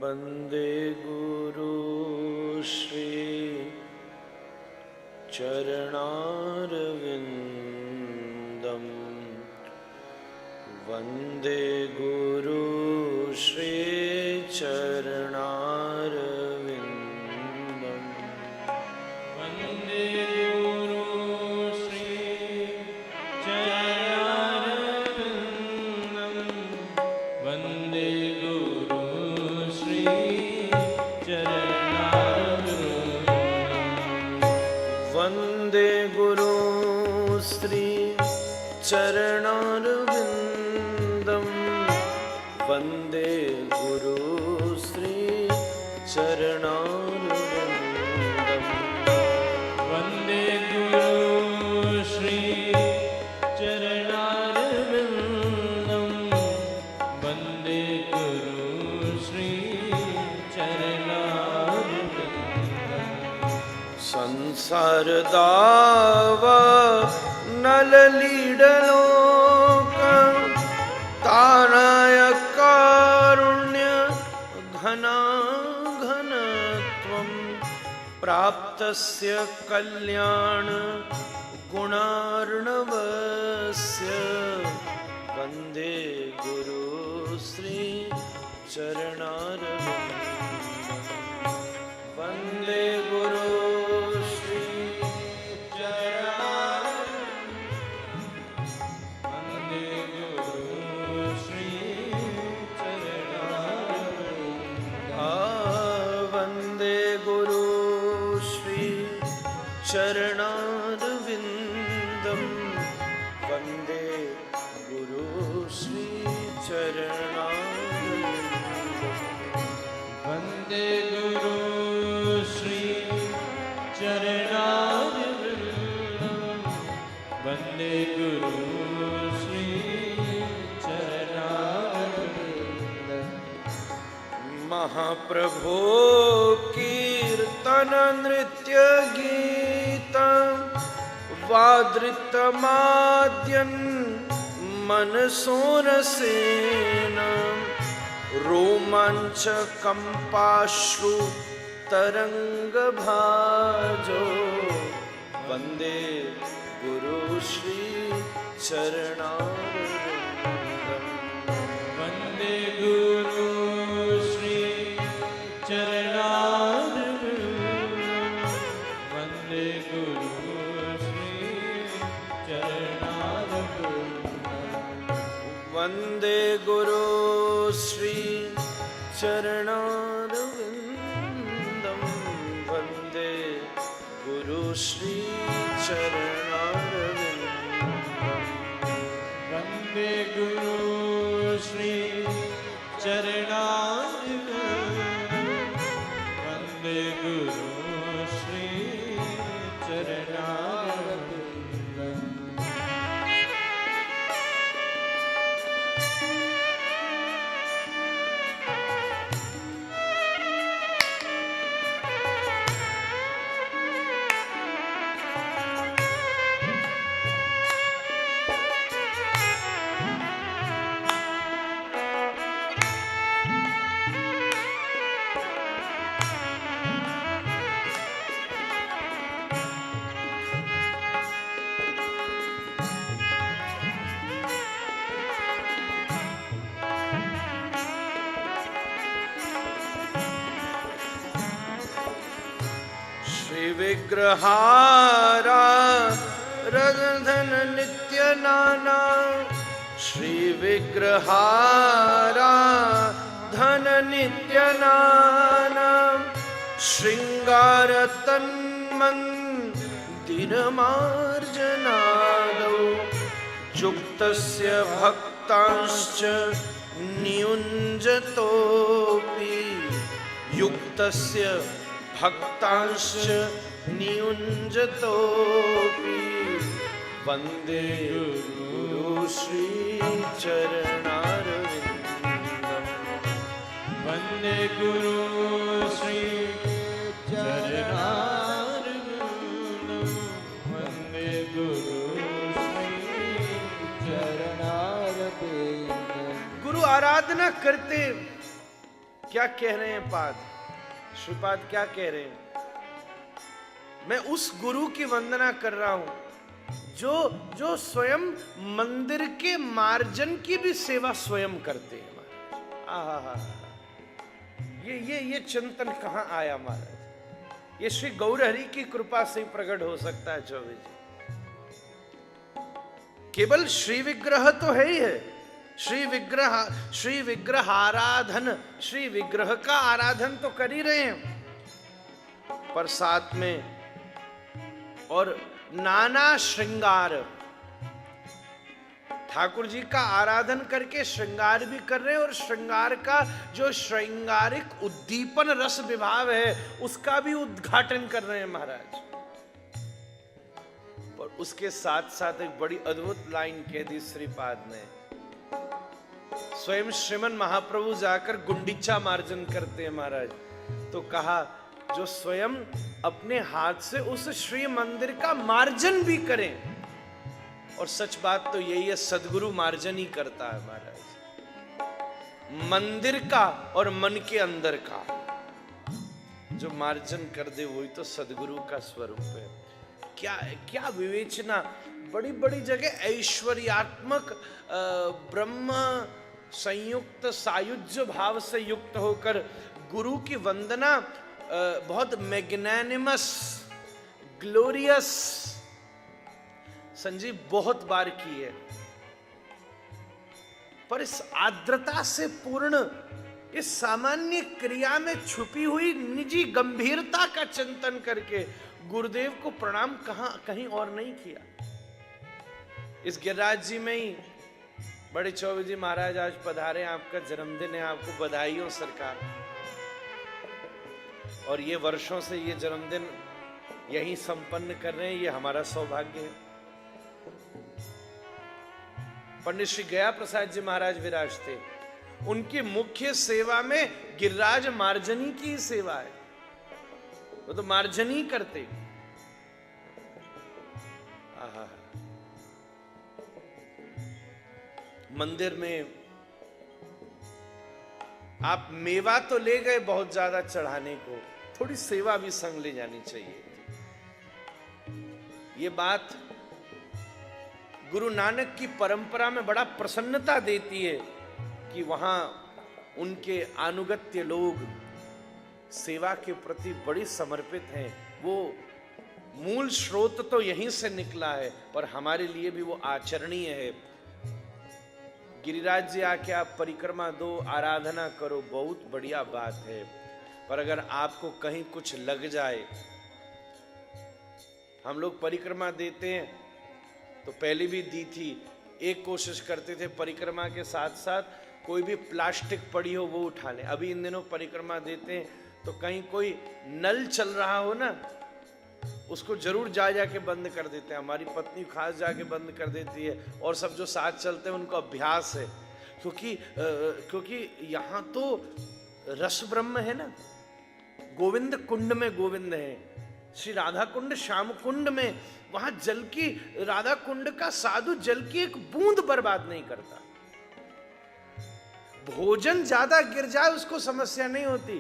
वन्दे गुरु श्री चरणारविन्दं वन्दे गुरु श्री चरणारविन्दं वन्दे गुरु श्री चरणारविन्दं वन्दे वन्दे गुरु श्री चरणारविन्दं वन्दे गुरु श्री चरणारविन्दं वन्दे गुरु श्री चरणारविन्दं वन्दे गुरु श्री संसार दावा नललीडलोक ताराय कारुण्य घना घनत्वं प्राप्तस्य कल्याण गुणार्णवस्य वन्दे गुरु श्री चरणारविन्दं वन्दे गुरु चरणारविन्दं वन्दे गुरु श्री चरणारविन्दं वन्दे गुरु श्री चरणारविन्दं वन्दे गुरु श्री चरणारविन्दं महाप्रभो कीर्तन नृत्य गीतं वादृतमाद्यन् मनसोरसेन रोमाञ्चकम्पाश्रु तरङ्गभाजो वन्दे गुरु श्री चरणारविन्दं वन्दे गुरु श्री चरणारविन्दं वन्दे गुरु वन्दे गुरु श्री चरणारविन्दं वन्दे गुरु श्री चरणारविन्दं वन्दे गुरु श्री चरणारविन्दं वन्दे गुरु श्री चरणारविन्दं विग्रहाराधन नित्य नाना, श्री विग्रहाराधन नित्य नाना, श्रृंगार तन्मन्दिरमार्जनादौ, युक्तस्य भक्तांश्च नियुञ्जतोऽपि, युक्तस्य भक्तांश्च नियुञ्जतोऽपि, वन्दे गुरु श्री चरणारविन्दं, वन्दे गुरु श्री चरणारविन्दं, वन्दे गुरु श्री चरणारविन्दं। गुरु आराधना करते क्या कह रहे हैं पाद? श्रीपाद क्या कह रहे हैं? मैं उस गुरु की वंदना कर रहा हूं जो स्वयं मंदिर के मार्जन की भी सेवा स्वयं करते हैं महाराज। ये चिंतन कहां आया महाराज? ये श्री गौरहरि की कृपा से प्रकट हो सकता है चौबे जी। केवल श्री विग्रह तो है ही है, श्री विग्रह आराधन, श्री विग्रह का आराधन तो कर ही रहे हैं, पर साथ में और नाना श्रृंगार, ठाकुर जी का आराधन करके श्रृंगार भी कर रहे हैं, और श्रृंगार का जो श्रृंगारिक उद्दीपन रस विभाव है उसका भी उद्घाटन कर रहे हैं महाराज। और उसके साथ साथ एक बड़ी अद्भुत लाइन कह दी श्रीपाद ने, स्वयं श्रीमन महाप्रभु जाकर गुंडीचा मार्जन करते हैं महाराज, तो कहा जो स्वयं अपने हाथ से उस श्री मंदिर का मार्जन भी करें। और सच बात तो यही है, सदगुरु मार्जन ही करता है महाराज, मंदिर का और मन के अंदर का जो मार्जन कर दे वही तो सदगुरु का स्वरूप है। क्या विवेचना, बड़ी बड़ी जगह ऐश्वर्यात्मक ब्रह्म संयुक्त सायुज्य भाव से युक्त होकर गुरु की वंदना बहुत मैग्नैनिमस, ग्लोरियस संजीव बहुत बार की है, पर इस आर्द्रता से पूर्ण इस सामान्य क्रिया में छुपी हुई निजी गंभीरता का चिंतन करके गुरुदेव को प्रणाम कहीं और नहीं किया। इस गिरिराज जी में ही बड़े चौबे जी महाराज आज पधारे, आपका जन्मदिन है, आपको बधाई हो सरकार। और ये वर्षों से ये जन्मदिन यही संपन्न कर रहे हैं, ये हमारा सौभाग्य है। पंडित श्री गया प्रसाद जी महाराज विराजते, उनकी मुख्य सेवा में गिरिराज मार्जनी की सेवा है, वो तो मार्जनी करते। मंदिर में आप मेवा तो ले गए बहुत ज्यादा चढ़ाने को, थोड़ी सेवा भी संग ले जानी चाहिए। ये बात गुरु नानक की परंपरा में बड़ा प्रसन्नता देती है कि वहां उनके अनुगत्य लोग सेवा के प्रति बड़ी समर्पित हैं। वो मूल स्रोत तो यहीं से निकला है, पर हमारे लिए भी वो आचरणीय है। गिरिराज जी आके आप परिक्रमा दो, आराधना करो, बहुत बढ़िया बात है, पर अगर आपको कहीं कुछ लग जाए, हम लोग परिक्रमा देते हैं तो पहले भी दी थी, एक कोशिश करते थे परिक्रमा के साथ साथ कोई भी प्लास्टिक पड़ी हो वो उठा लें। अभी इन दिनों परिक्रमा देते हैं तो कहीं कोई नल चल रहा हो ना, उसको जरूर जाके बंद कर देते हैं। हमारी पत्नी खास जाके बंद कर देती है, और सब जो साथ चलते हैं उनको अभ्यास है, क्योंकि यहाँ तो रस ब्रह्म है ना, गोविंद कुंड में गोविंद है, श्री राधा कुंड श्याम कुंड में, वहां जल की, राधा कुंड का साधु जल की एक बूंद बर्बाद नहीं करता। भोजन ज्यादा गिर जाए उसको समस्या नहीं होती,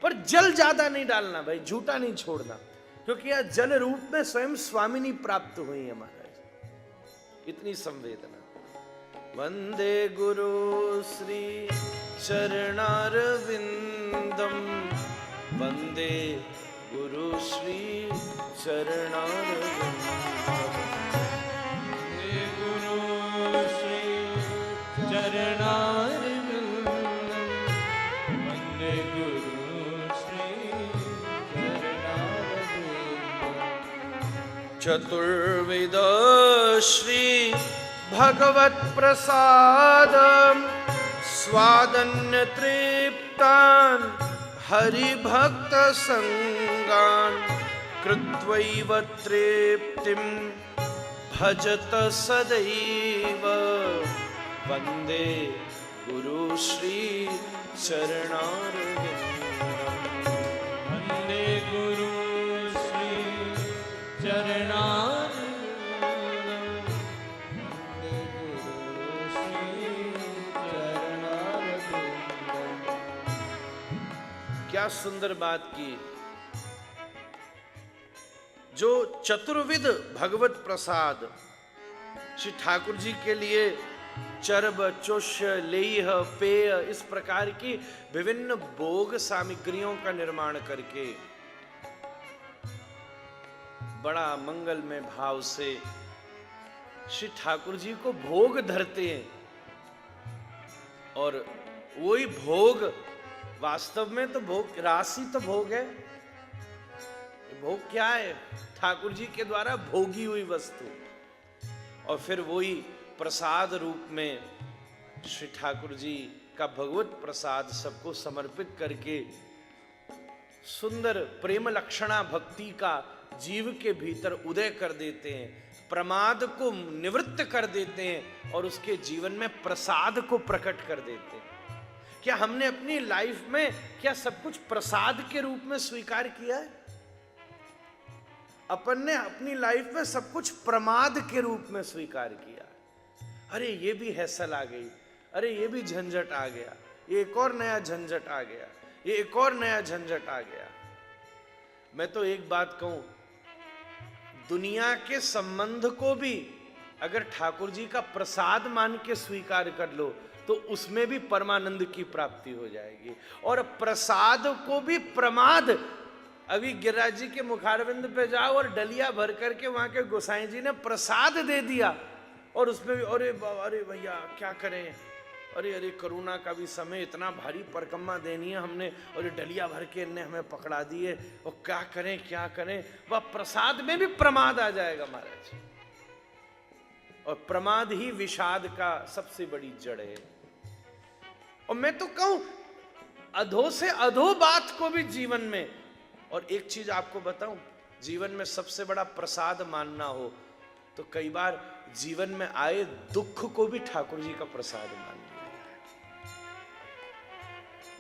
पर जल ज्यादा नहीं डालना भाई, झूठा नहीं छोड़ना, क्योंकि यह जल रूप में स्वयं स्वामिनी प्राप्त हुई है महाराज। इतनी संवेदना। वंदे गुरु श्री चरणारविंदम, वंदे गुरु श्री चरणारविंदम। वंदे गुरु श्री चरणारविंदम। वंदे गुरु श्री चरणारविंदम। चतुर्विद श्री भगवत प्रसाद स्वादन्य तृप्तान हरिभक्त संगान कृत्वैव तृप्तिं भजत सदैव। वंदे गुरु श्री चरणारविंदम। वंदे गुरु श्री चरणारविंदम। क्या सुंदर बात की। जो चतुर्विध भगवत प्रसाद श्री ठाकुर जी के लिए चरब चुष्य लेह पेय इस प्रकार की विभिन्न भोग सामग्रियों का निर्माण करके बड़ा मंगलमय भाव से श्री ठाकुर जी को भोग धरते हैं। और वही भोग वास्तव में तो भोग राशि तो भोग है। भोग क्या है? ठाकुर जी के द्वारा भोगी हुई वस्तु। और फिर वही प्रसाद रूप में श्री ठाकुर जी का भगवत प्रसाद सबको समर्पित करके सुंदर प्रेम लक्षणा भक्ति का जीव के भीतर उदय कर देते हैं, प्रमाद को निवृत्त कर देते हैं और उसके जीवन में प्रसाद को प्रकट कर देते हैं। क्या हमने अपनी लाइफ में क्या सब कुछ प्रसाद के रूप में स्वीकार किया है? अपन ने अपनी लाइफ में सब कुछ प्रमाद के रूप में स्वीकार किया। अरे ये भी हैसल आ गई, अरे ये भी झंझट आ गया, ये एक और नया झंझट आ गया, ये एक और नया झंझट आ गया। मैं तो एक बात कहूं, दुनिया के संबंध को भी अगर ठाकुर जी का प्रसाद मान के स्वीकार कर लो तो उसमें भी परमानंद की प्राप्ति हो जाएगी। और प्रसाद को भी प्रमाद, अभी गिरिराज जी के मुखारविंद पे जाओ और डलिया भर करके वहां के गोसाई जी ने प्रसाद दे दिया और उसमें भी अरे अरे भैया क्या करें, अरे अरे करुणा का भी समय, इतना भारी परकम्मा देनी है हमने और डलिया भर के इनने हमें पकड़ा दिए और क्या करें क्या करें। वह प्रसाद में भी प्रमाद आ जाएगा महाराज। और प्रमाद ही विषाद का सबसे बड़ी जड़ है। और मैं तो कहूं अधो से अधो बात को भी जीवन में, और एक चीज आपको बताऊं, जीवन में सबसे बड़ा प्रसाद मानना हो तो कई बार जीवन में आए दुख को भी ठाकुर जी का प्रसाद मान लिया,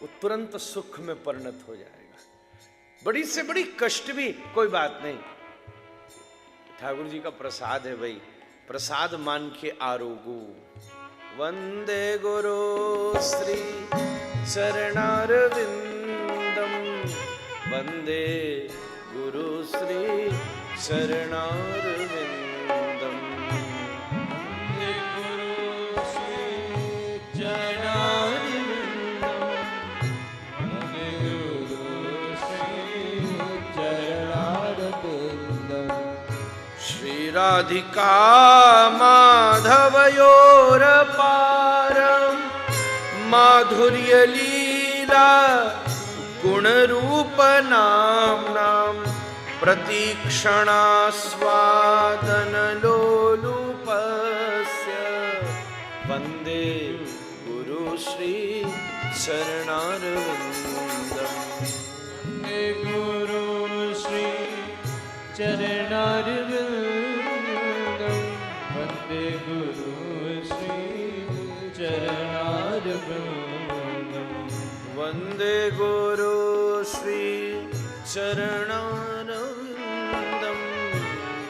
वो तुरंत सुख में परिणत हो जाएगा। बड़ी से बड़ी कष्ट भी कोई बात नहीं, ठाकुर जी का प्रसाद है भाई, प्रसाद मान के आरोगो। वंदे गुरु श्री चरणारविंदम। वंदे गुरु श्री चरणारविंदम। वंदे गुरु श्री चरणारविंदम। वंदे गुरु श्री चरणारविंदम। श्री राधिका माधवयोर पारम माधुर्य लीला गुण रूप नाम प्रतीक्षणास्वादन लोलुपस्य। वंदे गुरु श्री चरणारविंदम। वंदे गुरु श्री चरणारविंदम। वंदे गुरु श्री चरणारविंदम। वंदे गुरु श्री चरणारविंदम।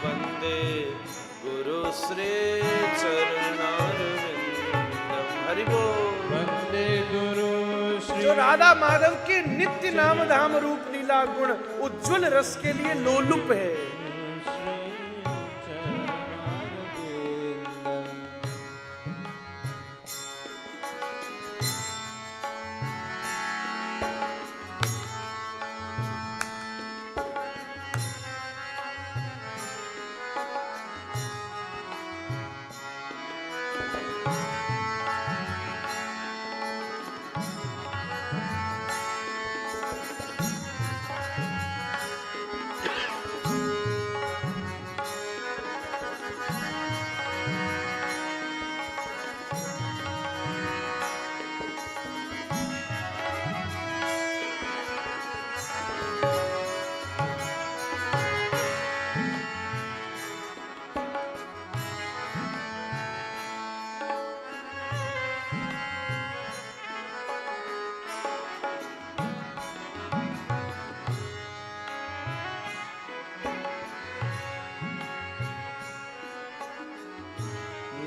वंदे गुरु श्री चरणारविंदम। हरि बोल। वंदे गुरु श्री। जो राधा माधव के नित्य नाम धाम रूप लीला गुण उज्जवल रस के लिए लोलुप है।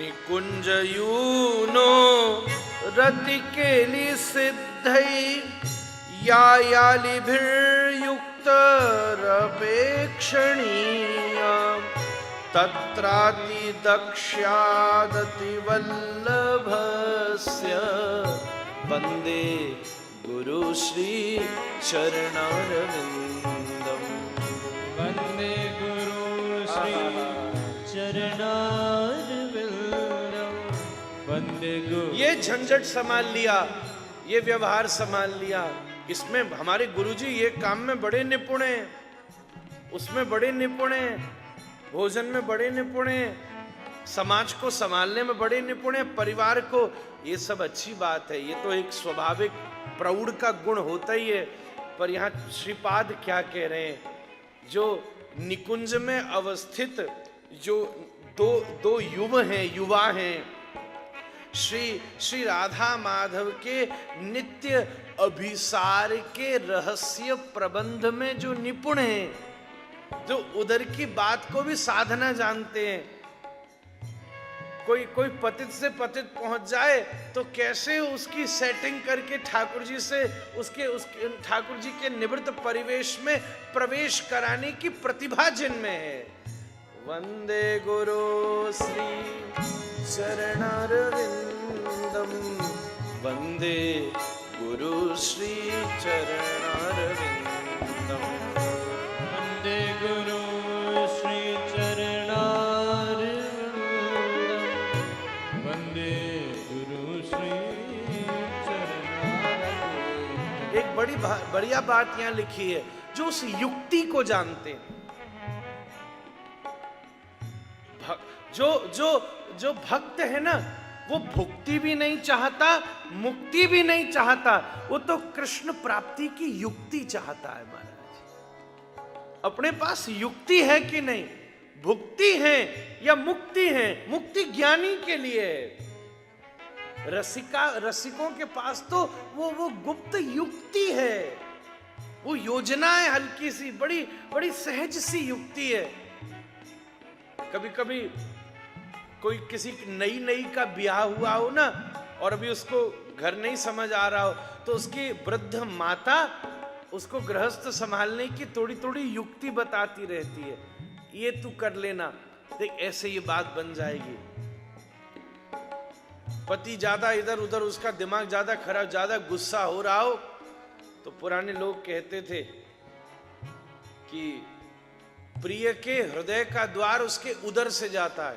निकुंजयूनो रतिकेली सिद्धै यायालिभिर्युक्तरपेक्षणीया तत्राति दक्ष्यादति वल्लभस्य वंदे गुरु श्री चरणारविंदम। वंदे गुरु श्री चरणारविंदम। वंदे गुरु। ये झंझट संभाल लिया, ये व्यवहार संभाल लिया, इसमें हमारे गुरुजी ये काम में बड़े निपुण हैं, उसमें बड़े निपुण हैं, भोजन में बड़े निपुण हैं, समाज को संभालने में बड़े निपुण हैं, परिवार को। ये सब अच्छी बात है, ये तो एक स्वाभाविक प्रौढ़ का गुण होता ही है। पर यहाँ श्रीपाद क्या कह रहे हैं, जो निकुंज में अवस्थित जो दो युवा हैं, श्री राधा माधव के नित्य अभिसार के रहस्य प्रबंध में जो निपुण हैं, जो उधर की बात को भी साधना जानते हैं। कोई पतित से पतित पहुंच जाए तो कैसे उसकी सेटिंग करके ठाकुर जी से उसके ठाकुर जी के निवृत्त परिवेश में प्रवेश कराने की प्रतिभा जिनमें है। वंदे गुरु श्री चरणारविंदम। वंदे गुरु श्री चरणारविंदम। वंदे गुरु श्री चरणारविंदम। वंदे गुरु श्री चरणारविंदम। एक बड़ी बढ़िया बात यहां लिखी है, जो उस युक्ति को जानते हैं, जो भक्त है ना, वो भुक्ति भी नहीं चाहता, मुक्ति भी नहीं चाहता, वो तो कृष्ण प्राप्ति की युक्ति चाहता है महाराज। अपने पास युक्ति है कि नहीं, भुक्ति है या मुक्ति है? मुक्ति ज्ञानी के लिए है। रसिकों के पास तो वो गुप्त युक्ति है, वो योजना है, हल्की सी, बड़ी सहज सी युक्ति है। कभी कभी कोई किसी नई का ब्याह हुआ हो ना, और अभी उसको घर नहीं समझ आ रहा हो, तो उसकी वृद्ध माता उसको गृहस्थ संभालने की थोड़ी युक्ति बताती रहती है। ये तू कर लेना, देख ऐसे ये बात बन जाएगी। पति ज्यादा इधर उधर, उसका दिमाग ज्यादा खराब, ज्यादा गुस्सा हो रहा हो, तो पुराने लोग कहते थे कि प्रिय के हृदय का द्वार उसके उदर से जाता है।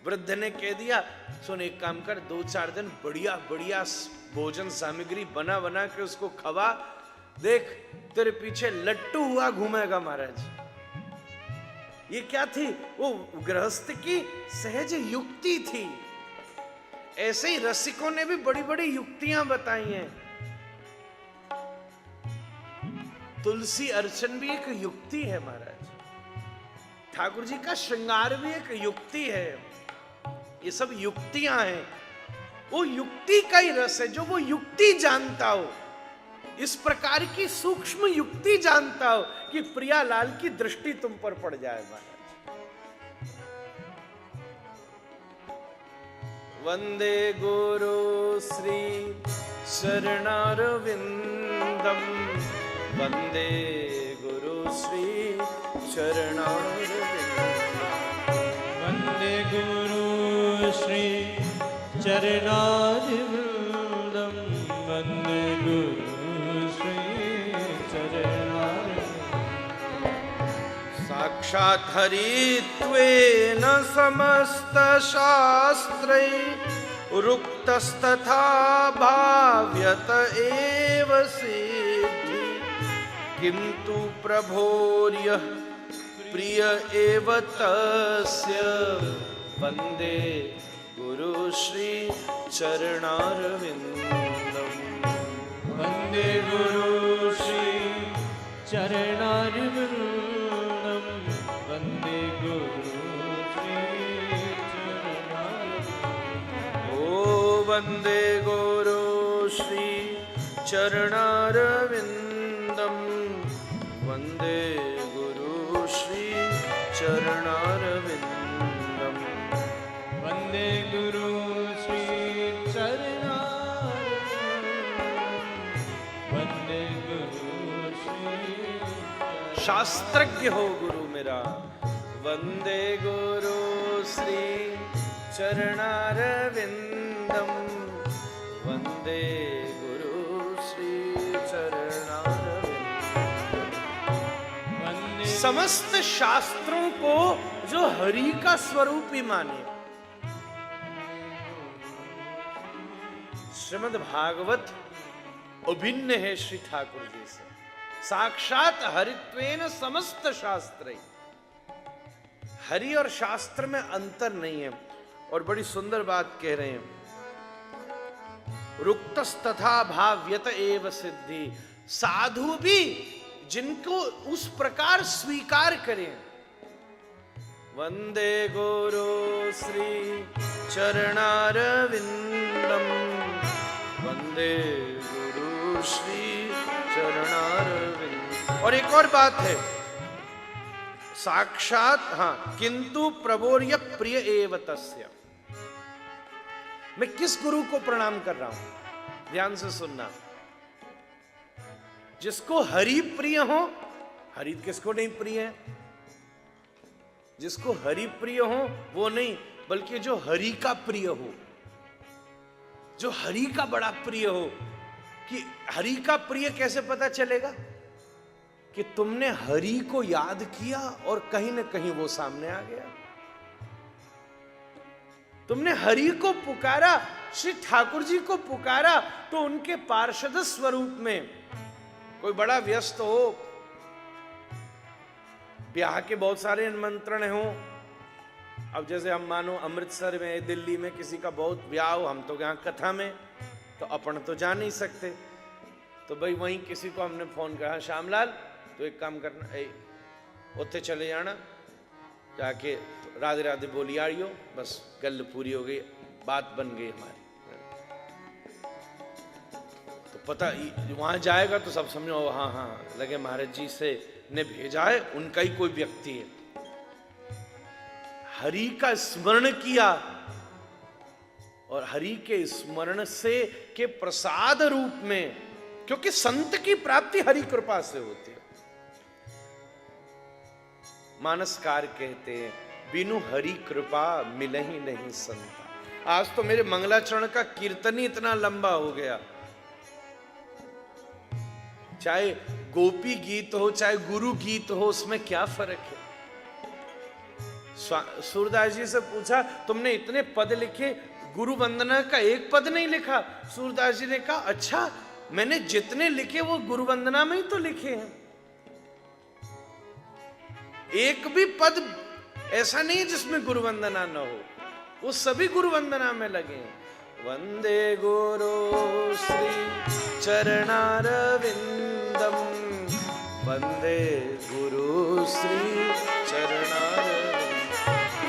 वृद्ध ने कह दिया, सुन एक काम कर, 2-4 दिन बढ़िया भोजन सामग्री बना के उसको खवा, देख तेरे पीछे लट्टू हुआ घूमेगा महाराज। ये क्या थी? वो गृहस्थ की सहज युक्ति थी। ऐसे ही रसिकों ने भी बड़ी युक्तियां बताई हैं। तुलसी अर्चन भी एक युक्ति है महाराज, ठाकुर जी का श्रृंगार भी एक युक्ति है। ये सब युक्तियां हैं। वो युक्ति का ही रस है, जो वो युक्ति जानता हो, इस प्रकार की सूक्ष्म युक्ति जानता हो कि प्रियालाल की दृष्टि तुम पर पड़ जाए महाराज। वंदे गुरु श्री चरणारविंदम। वंदे गुरु श्री चरणारविंदम। वंदे गुरु श्री चरणारविंदम। वंदे गुरु श्री चरणारविंदम। साक्षात् हरित्वेन समस्त शास्त्रै रुक्तस्तथा भाव्यत एव सिद्धि। किंतु प्रभोर्यः प्रिय एव तस्य। वंदे गुरु श्री चरणारविंदम। वंदे गुरु श्री चरणारविंदम। वंदे गुरु श्री चरणारविंदम। ओ वंदे गुरु श्री चरणारविंदम। वंदे गुरु श्री चरणारविंदम। वन्दे गुरु श्री चरणारविन्दम् वन्दे गुरु श्री शास्त्रज्ञ हो गुरु मेरा, वंदे गुरु श्री चरणारविंदम, वंदे गुरु श्री चरणारविंदम। समस्त शास्त्रों को जो हरि का स्वरूप ही माने, श्रीमद् भागवत अभिन्न है श्री ठाकुर जी से। साक्षात हरित्वेन समस्त शास्त्र, हरि और शास्त्र में अंतर नहीं है। और बड़ी सुंदर बात कह रहे हैं, रुक्तस्तथा भाव्यत एव सिद्धि। साधु भी जिनको उस प्रकार स्वीकार करें, वंदे गुरु श्री चरणारविंदम, वंदे गुरु श्री चरणारविंद। और एक और बात है, साक्षात, हाँ, किंतु प्रभोर्य प्रिय एव तस्य। मैं किस गुरु को प्रणाम कर रहा हूं, ध्यान से सुनना। जिसको हरि प्रिय हो, हरि किसको नहीं प्रिय है? जिसको हरि प्रिय हो वो नहीं, बल्कि जो हरि का प्रिय हो, जो हरि का बड़ा प्रिय हो। कि हरि का प्रिय कैसे पता चलेगा? कि तुमने हरि को याद किया और कहीं ना कहीं वो सामने आ गया। तुमने हरि को पुकारा, श्री ठाकुर जी को पुकारा, तो उनके पार्षद स्वरूप में कोई बड़ा व्यस्त हो, ब्याह के बहुत सारे निमंत्रण हो। अब जैसे हम मानो अमृतसर में, दिल्ली में किसी का बहुत ब्याह हो, हम तो यहाँ कथा में, तो अपन तो जा नहीं सकते। तो भाई वहीं किसी को हमने फोन करा, श्यामलाल तो एक काम करना, उत्थे चले जाना, जाके राधे राधे बोली आइयो, बस गल पूरी हो गई, बात बन गई हमारी। तो पता वहां जाएगा तो सब समझो, हाँ हाँ लगे महाराज जी से ने भेजा है, उनका ही कोई व्यक्ति है। हरि का स्मरण किया और हरि के स्मरण से के प्रसाद रूप में, क्योंकि संत की प्राप्ति हरि कृपा से होती है। मानसकार कहते हैं, बिनु हरि कृपा मिले ही नहीं संता। आज तो मेरे मंगलाचरण का कीर्तन ही इतना लंबा हो गया। चाहे गोपी गीत हो, चाहे गुरु गीत हो, उसमें क्या फर्क है? सूरदास जी से पूछा, तुमने इतने पद लिखे, गुरु वंदना का एक पद नहीं लिखा? सूरदास जी ने कहा, अच्छा, मैंने जितने लिखे वो गुरु वंदना में ही तो लिखे हैं। एक भी पद ऐसा नहीं जिसमें गुरु वंदना न हो, वो सभी गुरु वंदना में लगे हैं। वंदे गुरु श्री चरणारविंदम, वंदे गुरु श्री चरणारविंदम।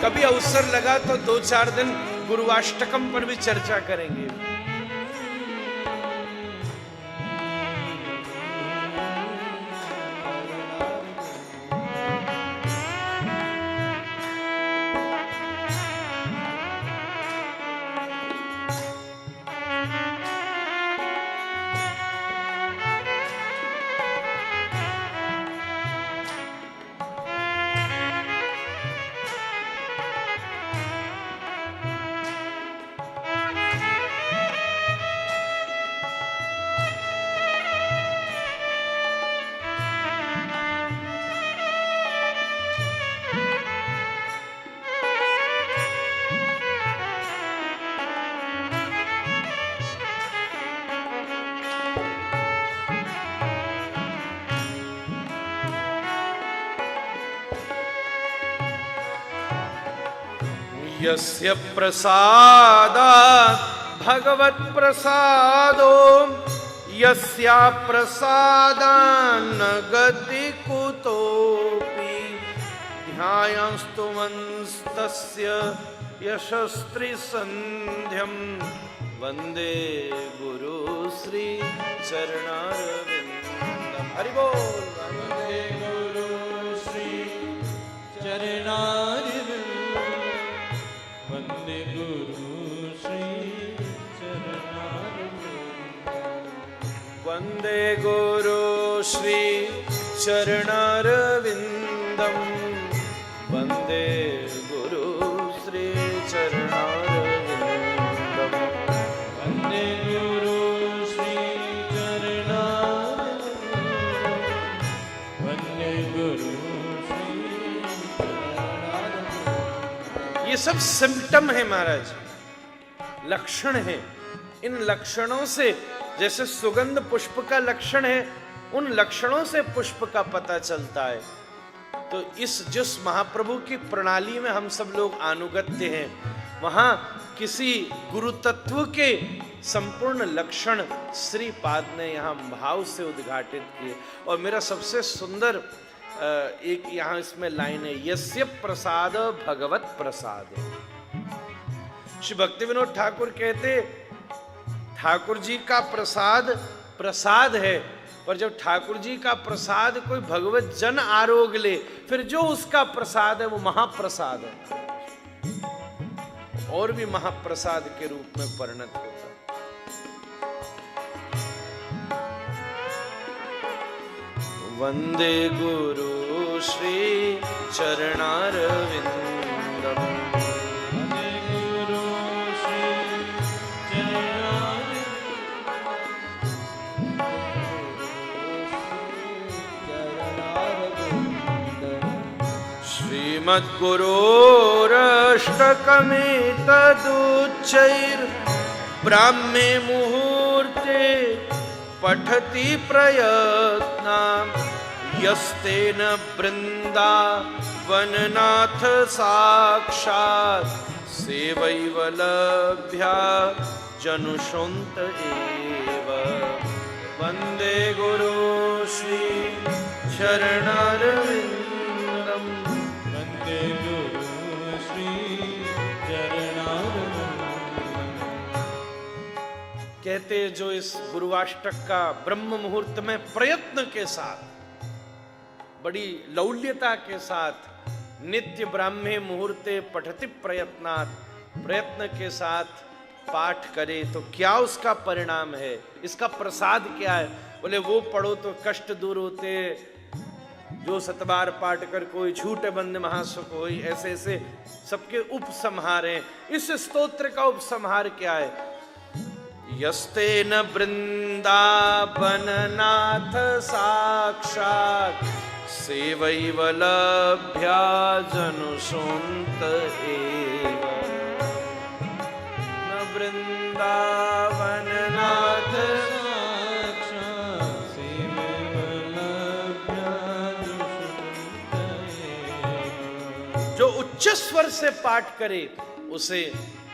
कभी अवसर लगा तो 2-4 दिन गुरुवाष्टकम पर भी चर्चा करेंगे। यस्य प्रसादात् भगवत् प्रसादो, यस्या प्रसादान्न गति कुतोऽपि, ध्यायस्तुमस्तस्य यशस्त्रिसन्ध्यं, वन्दे गुरु श्री चरणारविन्दम्। हरि बोल। वन्दे गुरु श्री चरणारविन्दम्, वन्दे वंदे गुरु श्री चरणारविंदम वंदे गुरु श्री चरणारविंदम वंदे गुरु श्री चरणारविंदम वंदे गुरु श्री चरणारविंदम वंदे गुरु श्री चरणारविंदम। ये सब सिम्पटम है महाराज, लक्षण है। इन लक्षणों से, जैसे सुगंध पुष्प का लक्षण है, उन लक्षणों से पुष्प का पता चलता है। तो जिस महाप्रभु की प्रणाली में हम सब लोग अनुगत्य हैं, वहां किसी गुरु तत्व के संपूर्ण लक्षण श्रीपाद ने यहाँ भाव से उद्घाटित किए। और मेरा सबसे सुंदर एक यहाँ इसमें लाइन है, यस्य प्रसाद भगवत प्रसाद। श्री भक्ति विनोद ठाकुर कहते, ठाकुर जी का प्रसाद प्रसाद है, पर जब ठाकुर जी का प्रसाद कोई भगवत जन आरोग ले, फिर जो उसका प्रसाद है वो महाप्रसाद है, और भी महाप्रसाद के रूप में परिणत होता है। वंदे गुरु श्री चरणारविंदम वंदे गुरु श्री श्रीमद्गुरोरष्टकमेतदुच्चैर् ब्राह्मे मुहूर्ते पठति प्रयत्नाम् यस्तेन वृन्दावननाथ साक्षात् सेवैव लभ्या जनुषोऽन्त एव। वन्दे गुरु श्री चरणारविन्दम् वंदे गुरु श्री चरणारविंदम। कहते जो इस गुरुवाष्टक का ब्रह्म मुहूर्त में प्रयत्न के साथ, बड़ी लौल्यता के साथ, नित्य ब्राह्मे मुहूर्ते पठति प्रयत्नात्, प्रयत्न के साथ पाठ करे तो क्या उसका परिणाम है, इसका प्रसाद क्या है? बोले वो पढ़ो तो कष्ट दूर होते, जो सतबार पाठ कर कोई झूठे बंद महासुख होई, ऐसे ऐसे सबके उपसंहार हैं। इस स्तोत्र का उपसंहार क्या है? यस्तेन वृंदावननाथ साक्षात् सेवैव लभ्या जनुषोऽन्त एव। न वृंदावननाथ साक्षात् सेवैव लभ्या जनुषोऽन्त एव। जो उच्च स्वर से पाठ करे उसे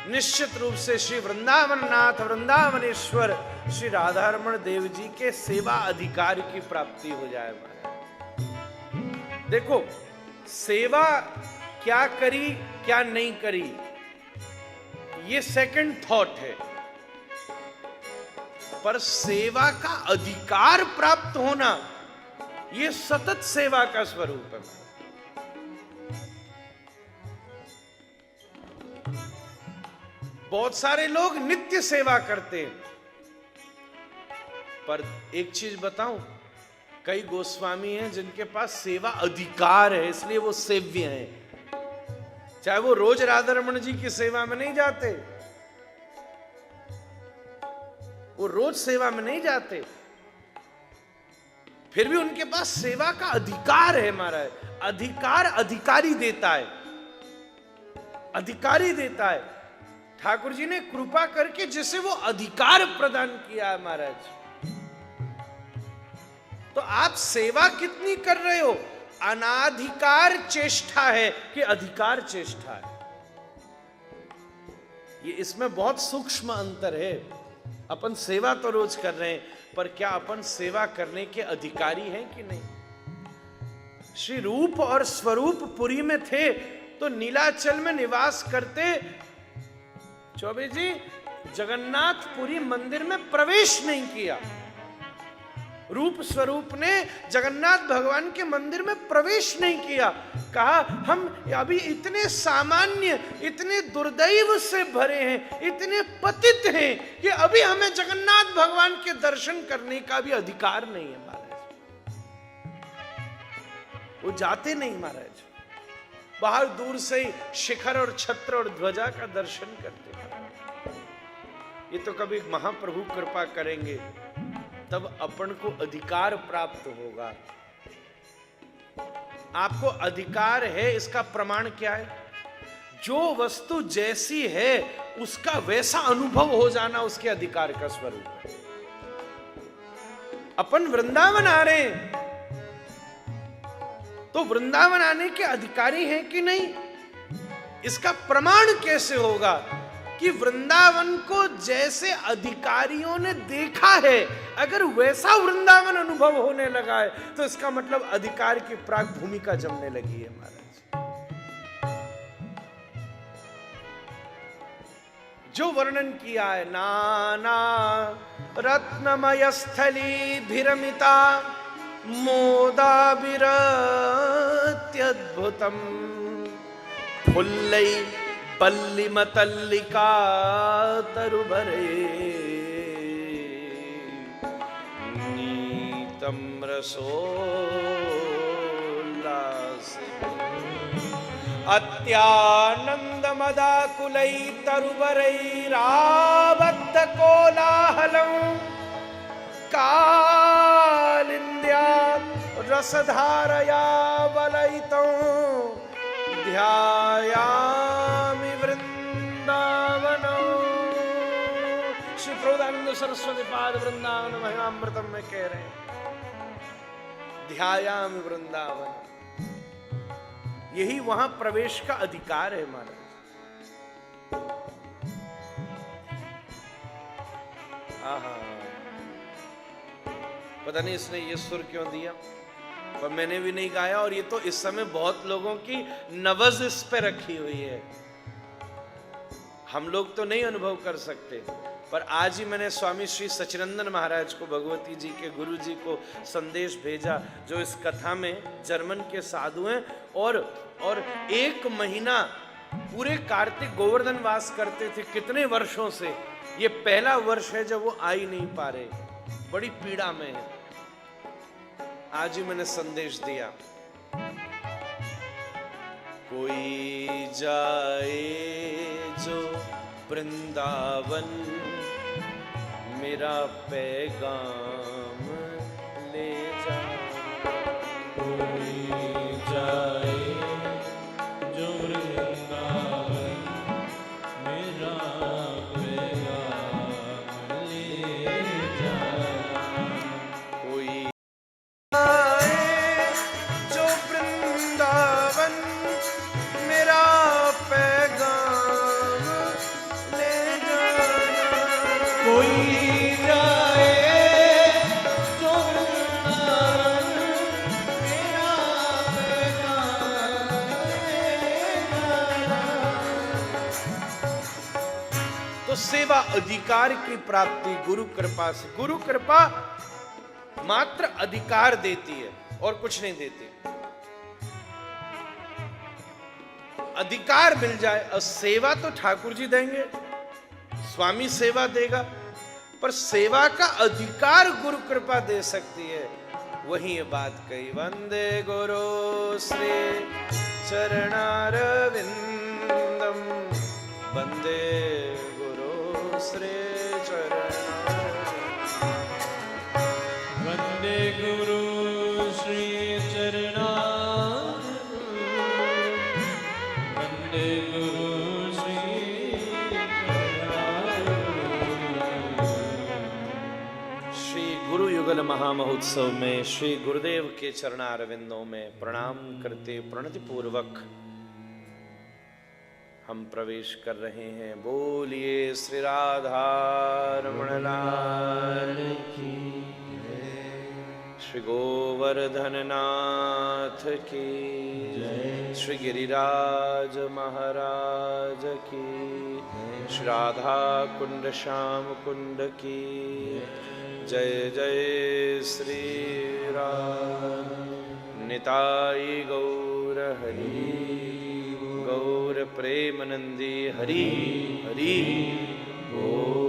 निश्चित रूप से श्री वृंदावन नाथ वृंदावनेश्वर श्री राधारमण देव जी के सेवा अधिकार की प्राप्ति हो जाए। देखो, सेवा क्या करी क्या नहीं करी ये सेकंड थॉट है, पर सेवा का अधिकार प्राप्त होना ये सतत सेवा का स्वरूप है। बहुत सारे लोग नित्य सेवा करते हैं, पर एक चीज बताऊं, कई गोस्वामी हैं जिनके पास सेवा अधिकार है, इसलिए वो सेव्य हैं। चाहे वो रोज राधा रमण जी की सेवा में नहीं जाते, वो रोज सेवा में नहीं जाते, फिर भी उनके पास सेवा का अधिकार है। महाराज, अधिकार अधिकारी देता है, अधिकारी देता है। ठाकुर जी ने कृपा करके जिसे वो अधिकार प्रदान किया है महाराज, तो आप सेवा कितनी कर रहे हो? अनाधिकार चेष्टा है कि अधिकार चेष्टा है? ये इसमें बहुत सूक्ष्म अंतर है। अपन सेवा तो रोज कर रहे हैं, पर क्या अपन सेवा करने के अधिकारी हैं कि नहीं? श्री रूप और स्वरूप पुरी में थे तो नीलाचल में निवास करते, चौबे जी जगन्नाथपुरी मंदिर में प्रवेश नहीं किया, रूप स्वरूप ने जगन्नाथ भगवान के मंदिर में प्रवेश नहीं किया। कहा हम अभी इतने सामान्य, इतने दुर्दैव से भरे हैं, इतने पतित हैं कि अभी हमें जगन्नाथ भगवान के दर्शन करने का भी अधिकार नहीं है महाराज। वो जाते नहीं महाराज, बाहर दूर से ही शिखर और छत्र और ध्वजा का दर्शन करते। ये तो कभी महाप्रभु कृपा करेंगे तब अपन को अधिकार प्राप्त होगा। आपको अधिकार है, इसका प्रमाण क्या है? जो वस्तु जैसी है उसका वैसा अनुभव हो जाना उसके अधिकार का स्वरूप है। अपन वृंदावन आ रहे हैं तो वृंदावन आने के अधिकारी हैं कि नहीं, इसका प्रमाण कैसे होगा कि वृंदावन को जैसे अधिकारियों ने देखा है अगर वैसा वृंदावन अनुभव होने लगा है तो इसका मतलब अधिकार की प्राग भूमिका जमने लगी है महाराज। जो वर्णन किया है नाना रत्नमय स्थली भिरमिता मोदा विरत्यद्भुतम फुल्लै पल्ली मतल्लिका तरुभरे नीतम रसोल्लास अत्यानंद मदाकुलै तरुभरैराबद्ध कोलाहलं कालिन्द्या रसधारया वलयितं ध्यायामि वृंदावनम। श्री प्रभुदानंद सरस्वती पाद वृंदावन महिमामृतम में कह रहे हैं ध्यायामि वृंदावन। यही वहां प्रवेश का अधिकार है महाराज। आहा, पता नहीं इसने ये सुर क्यों दिया, पर मैंने भी नहीं गाया। और ये तो इस समय बहुत लोगों की नवज इस पे रखी हुई है, हम लोग तो नहीं अनुभव कर सकते। पर आज ही मैंने स्वामी श्री सचिनंदन महाराज को, भगवती जी के गुरु जी को संदेश भेजा, जो इस कथा में जर्मन के साधु हैं और 1 महीना पूरे कार्तिक गोवर्धन वास करते थे कितने वर्षों से। ये पहला वर्ष है जब वो आ ही नहीं पा रहे, बड़ी पीड़ा में है। आज ही मैंने संदेश दिया, कोई जाए जो वृंदावन मेरा पैगाम ले जा। कोई जाए जो वृंदावन मेरा पैगाम ले जा। कोई जाए जो वृंदावन मेरा पैगाम ले जाना। कोई जाए जो वृंदावन मेरा पैगाम ले जाना। तो सेवा अधिकार की प्राप्ति गुरु कृपा से। गुरु कृपा मात्र अधिकार देती है और कुछ नहीं देती। अधिकार मिल जाए, और सेवा तो ठाकुर जी देंगे, स्वामी सेवा देगा, पर सेवा का अधिकार गुरु कृपा दे सकती है। वही ये बात कही, वंदे गुरु श्री चरणारविंदम, वंदे गुरु श्री चरणारविंदम। वंदे गुरु श्री चरणारविंदम, वंदे गुरु श्री चरणारविंदम। श्री गुरु युगल महामहोत्सव में श्री गुरुदेव के चरणारविंदों में प्रणाम करते प्रणति पूर्वक हम प्रवेश कर रहे हैं। बोलिए श्री राधा रमण लाल की, श्री गोवर्धन नाथ की जय। श्री गिरिराज महाराज की श्री राधा कुंड श्याम कुंड की जय जय श्री राम। निताई गौर हरि गौर प्रेमनंदी हरि हरि बोल।